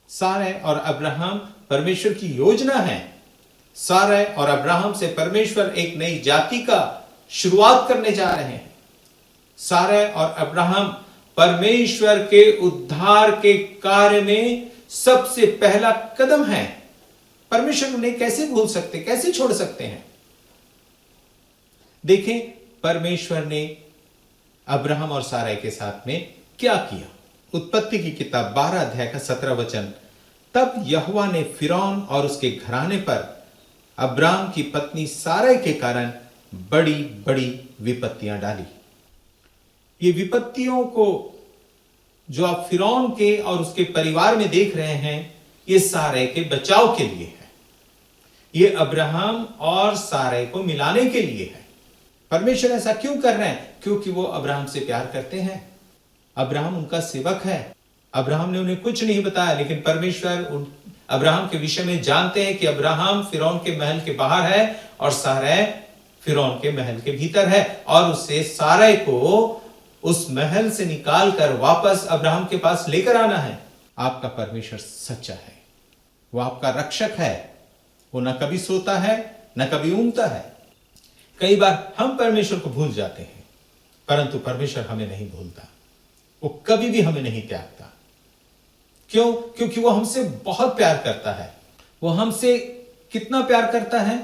सारै और अब्राहम परमेश्वर की योजना है। सारै और अब्राहम से परमेश्वर एक नई जाति का शुरुआत करने जा रहे हैं। सारै और अब्राहम परमेश्वर के उद्धार के कार्य में सबसे पहला कदम है। परमेश्वर उन्हें कैसे भूल सकते, कैसे छोड़ सकते हैं? देखें परमेश्वर ने अब्राहम और सारै के साथ में क्या किया। उत्पत्ति की किताब 12 अध्याय का 17 वचन। तब यहोवा ने फिरौन और उसके घराने पर अब्राम की पत्नी सारै के कारण बड़ी बड़ी विपत्तियां डाली। ये विपत्तियों को जो आप फिरौन के और उसके परिवार में देख रहे हैं, ये सारै के बचाव के लिए है। ये अब्राहम और सारै को मिलाने के लिए है। परमेश्वर ऐसा क्यों कर रहे हैं? क्योंकि वो अब्राहम से प्यार करते हैं। अब्राहम उनका सेवक है। अब्राहम ने उन्हें कुछ नहीं बताया, लेकिन परमेश्वर अब्राहम के विषय में जानते हैं कि अब्राहम फिरौन के महल के बाहर है और सारै फिरौन के महल के भीतर है, और उससे सारै को उस महल से निकालकर वापस अब्राहम के पास लेकर आना है। आपका परमेश्वर सच्चा है, वो आपका रक्षक है। वो न कभी सोता है न कभी ऊँगता है। कई बार हम परमेश्वर को भूल जाते हैं, परंतु परमेश्वर हमें नहीं भूलता। वो कभी भी हमें नहीं त्यागता। क्यों? क्योंकि वो हमसे बहुत प्यार करता है। वो हमसे कितना प्यार करता है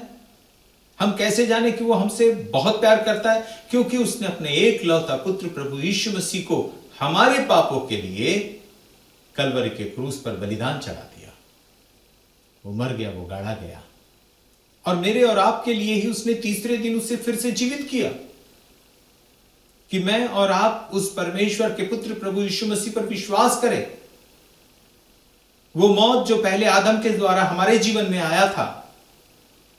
हम कैसे जाने कि वो हमसे बहुत प्यार करता है? क्योंकि उसने अपने एकलौता पुत्र प्रभु यीशु मसीह को हमारे पापों के लिए कलवरी के क्रूस पर बलिदान चढ़ा दिया। वो मर गया, वो गाड़ा गया, और मेरे और आपके लिए ही उसने तीसरे दिन उसे फिर से जीवित किया कि मैं और आप उस परमेश्वर के पुत्र प्रभु यीशु मसीह पर विश्वास करें। वो मौत जो पहले आदम के द्वारा हमारे जीवन में आया था,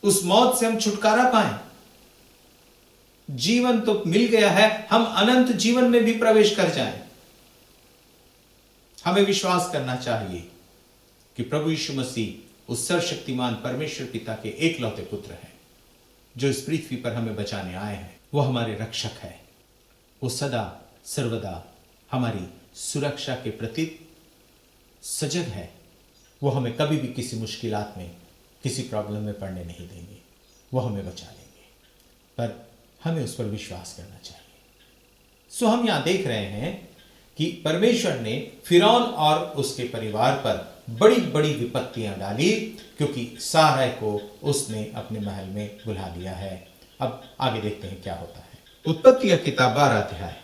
उस मौत से हम छुटकारा पाएं। जीवन तो मिल गया है, हम अनंत जीवन में भी प्रवेश कर जाएं। हमें विश्वास करना चाहिए कि प्रभु यीशु मसीह उस सर्वशक्तिमान परमेश्वर पिता के एकलौते पुत्र हैं, जो इस पृथ्वी पर हमें बचाने आए हैं। वो हमारे रक्षक है। वो सदा सर्वदा हमारी सुरक्षा के प्रति सजग है। वो हमें कभी भी किसी मुश्किलात में, किसी प्रॉब्लम में पड़ने नहीं देंगे। वो हमें बचा लेंगे, पर हमें उस पर विश्वास करना चाहिए। सो हम यहां देख रहे हैं कि परमेश्वर ने फिरौन और उसके परिवार पर बड़ी बड़ी विपत्तियां डाली, क्योंकि सारै को उसने अपने महल में बुला लिया है। अब आगे देखते हैं क्या होता है। उत्पत्ति की किताब 12 अध्याय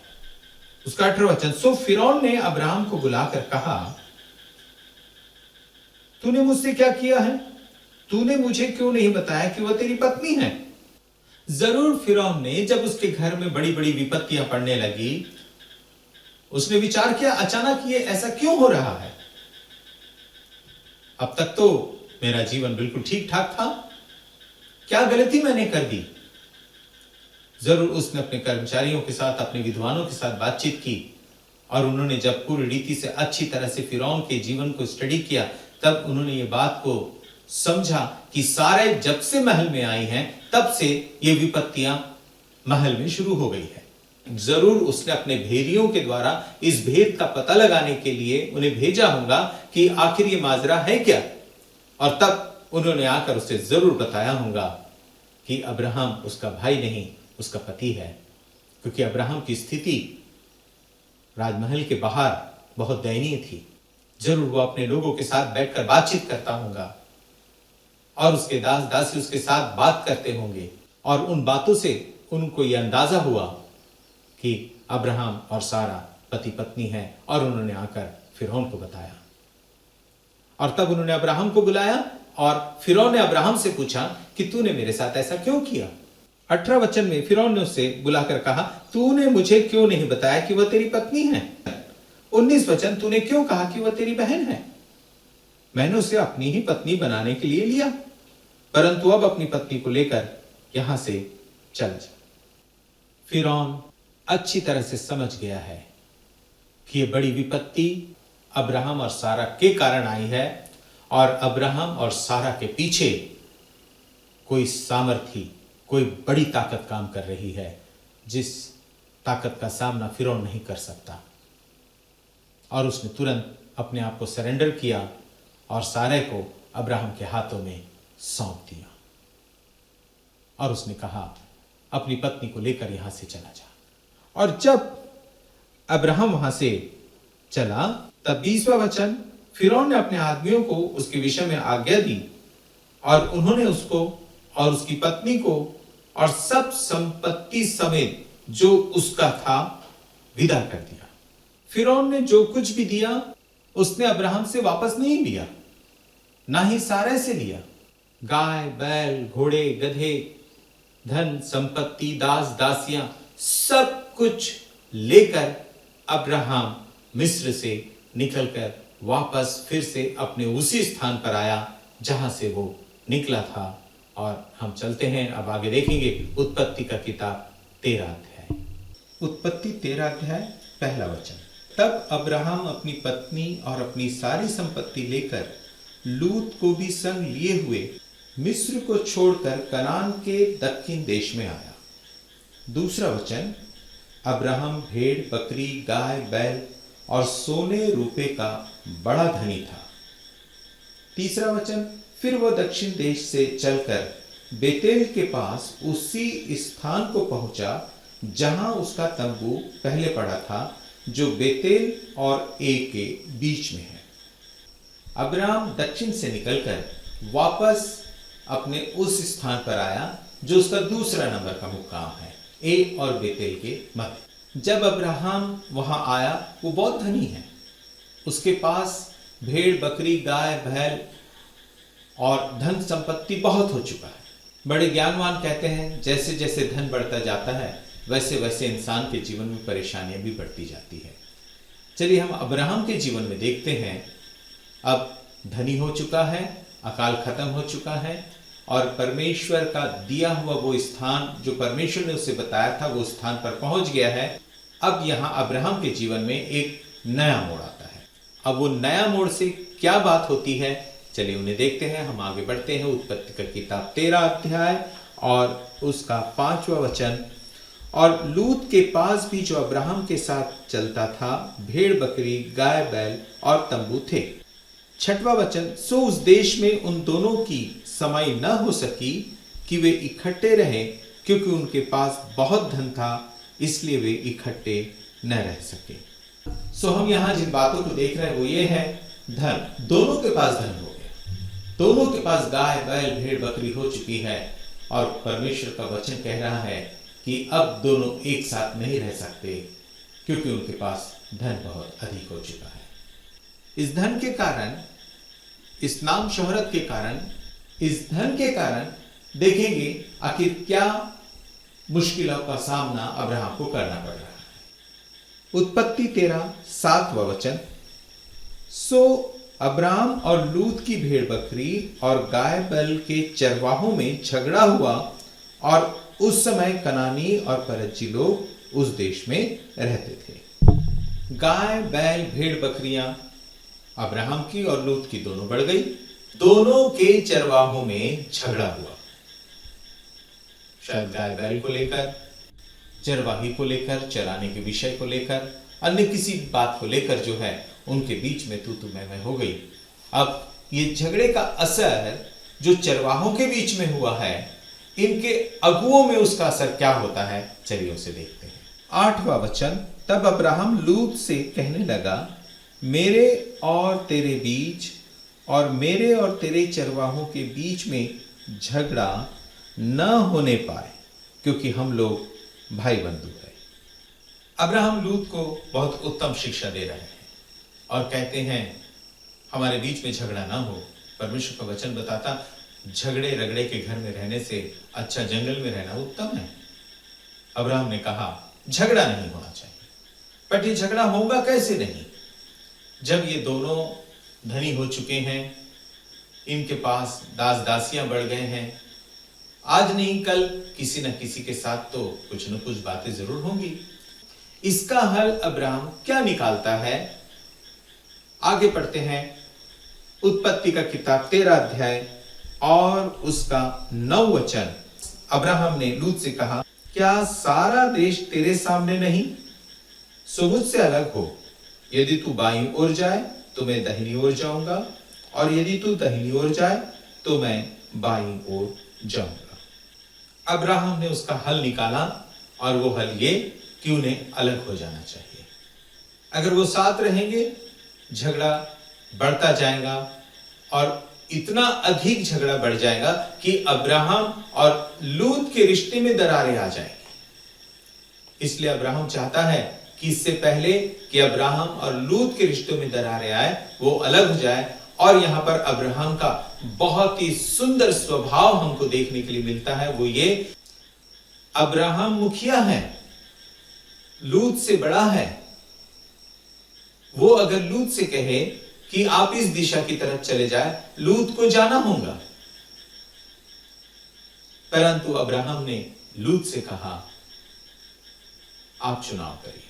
उसका 18 वचन। सो फिरौन ने अब्राहम को बुलाकर कहा, तूने मुझसे क्या किया है? तूने मुझे क्यों नहीं बताया कि वह तेरी पत्नी है? जरूर फिरौन ने जब उसके घर में बड़ी बड़ी विपत्तियां पड़ने लगी, उसने विचार किया, अचानक ये ऐसा क्यों हो रहा है? अब तक तो मेरा जीवन बिल्कुल ठीक ठाक था, क्या गलती मैंने कर दी? जरूर उसने अपने कर्मचारियों के साथ, अपने विद्वानों के साथ बातचीत की, और उन्होंने जब पूरी रीति से अच्छी तरह से फिरौन के जीवन को स्टडी किया, तब उन्होंने ये बात को समझा कि सारै जब से महल में आई हैं, तब से ये विपत्तियां महल में शुरू हो गई है। जरूर उसने अपने भेदियों के द्वारा इस भेद का पता लगाने के लिए उन्हें भेजा होगा कि आखिर ये माजरा है क्या, और तब उन्होंने आकर उसे जरूर बताया होगा कि अब्राहम उसका भाई नहीं, उसका पति है। क्योंकि अब्राहम की स्थिति राजमहल के बाहर बहुत दयनीय थी। जरूर वो अपने लोगों के साथ बैठकर बातचीत करता होगा, और उसके दास दासी उसके साथ बात करते होंगे, और उन बातों से उनको यह अंदाजा हुआ कि अब्राहम और सारा पति पत्नी हैं, और उन्होंने आकर फिरौन को बताया। और तब उन्होंने अब्राहम को बुलाया, और फिरौन ने अब्राहम से पूछा कि तूने मेरे साथ ऐसा क्यों किया? 18 वचन में फिरौन ने उससे बुलाकर कहा, तूने मुझे क्यों नहीं बताया कि वह तेरी पत्नी है? 19 वचन, तूने क्यों कहा कि वह तेरी बहन है? मैंने उसे अपनी ही पत्नी बनाने के लिए लिया, परंतु अब अपनी पत्नी को लेकर यहां से चल जा। फिरौन अच्छी तरह से समझ गया है कि यह बड़ी विपत्ति अब्राहम और सारा के कारण आई है, और अब्राहम और सारा के पीछे कोई सामर्थी, कोई बड़ी ताकत काम कर रही है, जिस ताकत का सामना फिरौन नहीं कर सकता। और उसने तुरंत अपने आप को सरेंडर किया और सारे को अब्राहम के हाथों में सौंप दिया। और उसने कहा, अपनी पत्नी को लेकर यहां से चला जा। और जब अब्राहम वहां से चला, तब 20वां वचन, फिरौन ने अपने आदमियों को उसके विषय में आज्ञा दी और उन्होंने उसको और उसकी पत्नी को और सब संपत्ति समेत जो उसका था विदा कर दिया। फिरौन ने जो कुछ भी दिया उसने अब्राहम से वापस नहीं लिया, ना ही सारे से लिया। गाय, बैल, घोड़े, गधे, धन, संपत्ति, दास, दासियां, सब कुछ लेकर अब्राहम मिस्र से निकलकर वापस फिर से अपने उसी स्थान पर आया जहां से वो निकला था। और हम चलते हैं, अब आगे देखेंगे उत्पत्ति का किताब 13 अध्याय। उत्पत्ति 13 अध्याय 1 वचन। तब अब्राहम अपनी पत्नी और अपनी सारी संपत्ति लेकर लूत को भी संग लिए हुए मिस्र को छोड़कर कनान के दक्षिण देश में आया। 2 वचन, अब्राहम भेड़, बकरी, गाय, बैल और सोने रूपे का बड़ा धनी था। 3 वचन, फिर वह दक्षिण देश से चलकर बेतेल के पास उसी स्थान को पहुंचा जहां उसका तंबू पहले पड़ा था, जो बेतेल और ए के बीच में है। अब्राहम दक्षिण से निकलकर वापस अपने उस स्थान पर आया जो उसका दूसरा नंबर का मुकाम है, ए और बेतेल के मध्य। जब अब्राहम वहां आया, वो बहुत धनी है, उसके पास भेड़, बकरी, गाय, बैल और धन संपत्ति बहुत हो चुका है। बड़े ज्ञानवान कहते हैं, जैसे जैसे धन बढ़ता जाता है वैसे वैसे इंसान के जीवन में परेशानियां भी बढ़ती जाती है। चलिए हम अब्राहम के जीवन में देखते हैं। अब धनी हो चुका है, अकाल खत्म हो चुका है और परमेश्वर का दिया हुआ वो स्थान जो परमेश्वर ने उसे बताया था, वो स्थान पर पहुंच गया है। अब यहां अब्राहम के जीवन में एक नया मोड़ आता है। अब वो नया मोड़ से क्या बात होती है, चलिए उन्हें देखते हैं। हम आगे बढ़ते हैं। उत्पत्ति का किताब 13 अध्याय और उसका 5वां वचन। और लूत के पास भी जो अब्राहम के साथ चलता था, भेड़, बकरी, गाय, बैल और तंबू थे। 6वां वचन, सो उस देश में उन दोनों की समाई न हो सकी कि वे इकट्ठे रहे, क्योंकि उनके पास बहुत धन था, इसलिए वे इकट्ठे न रह सके। सो हम यहां जिन बातों को देख रहे हैं वो ये है, धन, दोनों के पास धन हो गया, दोनों के पास गाय, बैल, भेड़, बकरी हो चुकी है और परमेश्वर का वचन कह रहा है कि अब दोनों एक साथ नहीं रह सकते, क्योंकि उनके पास धन बहुत अधिक हो चुका है। इस धन के कारण, इस नाम शोहरत के कारण, इस धन के कारण देखेंगे आखिर क्या मुश्किलों का सामना अब्राहम को करना पड़ रहा है। उत्पत्ति 13 7वां वचन, सो अब्राम और लूत की भेड़ बकरी और गाय बैल के चरवाहों में झगड़ा हुआ, और उस समय कनानी और परज्जी लोग उस देश में रहते थे। गाय, बैल, भेड़, बकरियां अब्राहम की और लूत की दोनों बढ़ गई। दोनों के चरवाहों में झगड़ा हुआ, शायद गाय बैल को लेकर, चरवाही को लेकर, चराने के विषय को लेकर, अन्य किसी बात को लेकर जो है उनके बीच में तू मैं हो गई। अब ये झगड़े का असर जो चरवाहों के बीच में हुआ है, इनके अगुओं में उसका असर क्या होता है, चलिए उसे देखते हैं। 8वां वचन, तब अब्राहम लूत से कहने लगा, मेरे और तेरे बीच और मेरे और तेरे चरवाहों के बीच में झगड़ा न होने पाए, क्योंकि हम लोग भाई बंधु हैं। अब्राहम लूत को बहुत उत्तम शिक्षा दे रहे हैं और कहते हैं हमारे बीच में झगड़ा ना हो। परमेश्वर का वचन बताता, झगड़े रगड़े के घर में रहने से अच्छा जंगल में रहना उत्तम है। अब्राहम ने कहा झगड़ा नहीं होना चाहिए, बट ये झगड़ा होगा कैसे नहीं, जब ये दोनों धनी हो चुके हैं, इनके पास दास दासियां बढ़ गए हैं, आज नहीं कल किसी न किसी के साथ तो कुछ न कुछ बातें जरूर होंगी। इसका हल अब्राहम क्या निकालता है, आगे पढ़ते हैं। उत्पत्ति का किताब 13 अध्याय और उसका 9 वचन। अब्राहम ने लूत से कहा, क्या सारा देश तेरे सामने नहीं? सो मुझसे अलग हो, यदि तू बाईं ओर जाए तो मैं दाहिनी ओर जाऊंगा, और यदि तू दाहिनी ओर जाए तो मैं बाईं ओर जाऊंगा। अब्राहम ने उसका हल निकाला और वो हल ये कि उन्हें अलग हो जाना चाहिए। अगर वो साथ रहेंगे झगड़ा बढ़ता जाएगा और इतना अधिक झगड़ा बढ़ जाएगा कि अब्राहम और लूत के रिश्ते में दरारें आ जाएंगी। इसलिए अब्राहम चाहता है कि इससे पहले कि अब्राहम और लूत के रिश्तों में दरारें आए, वो अलग हो जाए। और यहां पर अब्राहम का बहुत ही सुंदर स्वभाव हमको देखने के लिए मिलता है। वो ये, अब्राहम मुखिया है, लूत से बड़ा है। वो अगर लूत से कहे कि आप इस दिशा की तरफ चले जाए, लूत को जाना होगा। परंतु अब्राहम ने लूत से कहा, आप चुनाव करिए,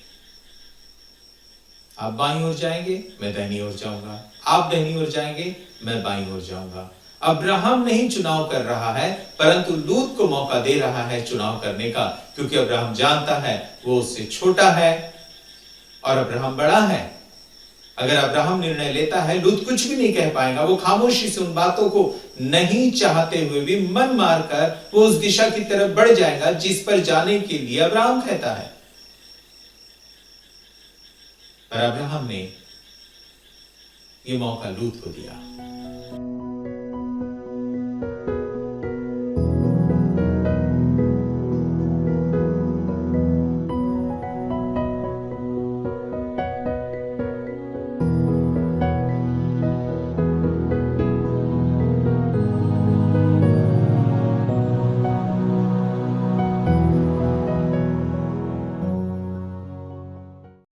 आप बाईं ओर जाएंगे, मैं दाहिनी ओर जाऊंगा, आप दाहिनी ओर जाएंगे, मैं बाईं ओर जाऊंगा। अब्राहम नहीं चुनाव कर रहा है, परंतु लूत को मौका दे रहा है चुनाव करने का, क्योंकि अब्राहम जानता है वो उससे छोटा है और अब्राहम बड़ा है। अगर अब्राहम निर्णय लेता है, लूत कुछ भी नहीं कह पाएगा। वो खामोशी से उन बातों को नहीं चाहते हुए भी मन मारकर वो उस दिशा की तरफ बढ़ जाएगा जिस पर जाने के लिए अब्राहम कहता है। पर अब्राहम ने ये मौका लूत को दिया।